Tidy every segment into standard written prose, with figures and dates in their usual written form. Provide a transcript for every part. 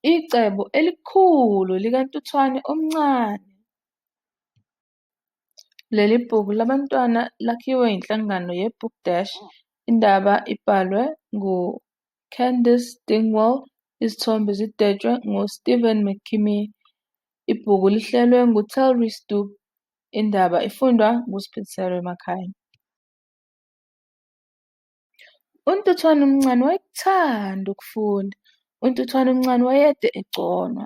Icebo elikhulu likaNtuthwane omncane. Leli bhuku labantwana lakhiwe yinhlangano yeBook Dash. Indaba ibhalwe nguCandice Dingwall. Izithombe zidwetshwe nguStephen McKinney. Ibhuku lihlelwe nguTelrie Stoop. Indaba ifundwa nguSphiliselo Makhaya. UNtuthwane omncane wayekuthanda ukufunda. UNtuthwane omncane wayede egconwa.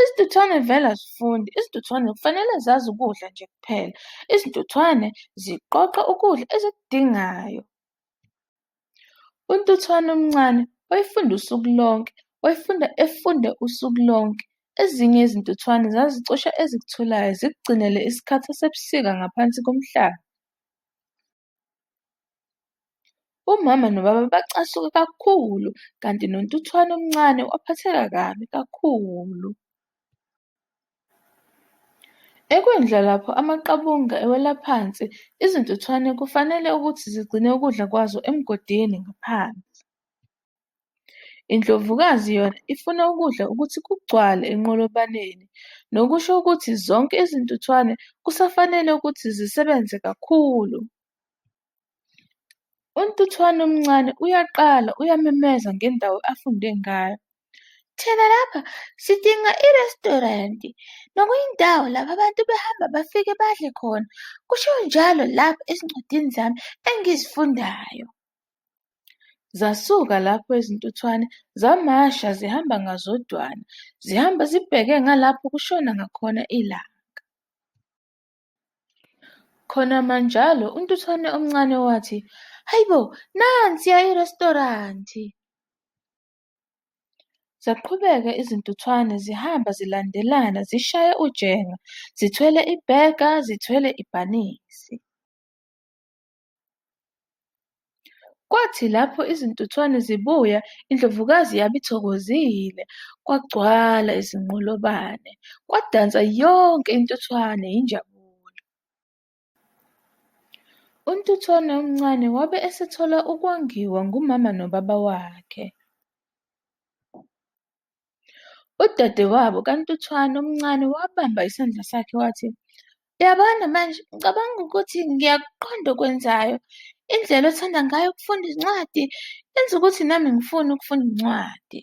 Izintuthwane vele azifundi. Izintuthwane kufanele zazi ukudla nje kuphela. Izintuthwane ziqoqa ukudla ezikudingayo. UNtuthwane omncane wayefunda usuku lonke. Wayefunda efunde usuku lonke. Ezinye izintuthwane zazicosha ezikutholayo zikugcinele isikhathi sasebusika ngaphansi komhlaba. Umama nobaba bacasuka kakhulu kanti noNtuthwane omncane waphatheka kabi kakhulu. Ekwindla lapho amaqabunga ewela phansi, izintuthwane kufanele ukuthi zigcine ukudla kwazo emgodini ngaphansi. Indlovukazi yona ifuna ukudla ukuthi kugcwale enqolobaneni, nokusho ukuthi zonke izintuthwane kusafanele ukuthi zisebenze kakhulu. UNtuthwane omncane uyaqala uyamemeza ngendawo afunde ngayo. Thina lapha sidinga irestorenti nokuyindawo lapho abantu behamba bafike badle khona. Kushiwo njalo lapho ezincwadini zami engizifundayo. Zasuka lapho izintuthwane zamasha zihamba ngazodwana. Zihamba zibheke ngalapho kushona ngakhona ilanga. Khona manjalo uNtuthwane omncane wathi, "Hayibo, nansiya irestoranti." Zaqhubeka izintuthwane zihamba zilandelana zishaya ujenga, zithwele ibheka, zithwele ibhanisi. Kwathi lapho izintuthwane zibuya, indlovukazi yabe ithokozile. Kwagcwala izinqolobane, kwadansa yonke intuthwane yinjabulo. UNtuthwane omncane wabe esethola ukongiwa ngumama nobaba wakhe. Udadewabo kaNtuthwane omncane wabamba isandla sakhe wathi, "Uyabona manje ngicabanga ukuthi ngiyakuqonda okwenzayo. Indlela othanda ngayo ukufunda izincwadi yenza ukuthi nami ngifune ukufunda incwadi."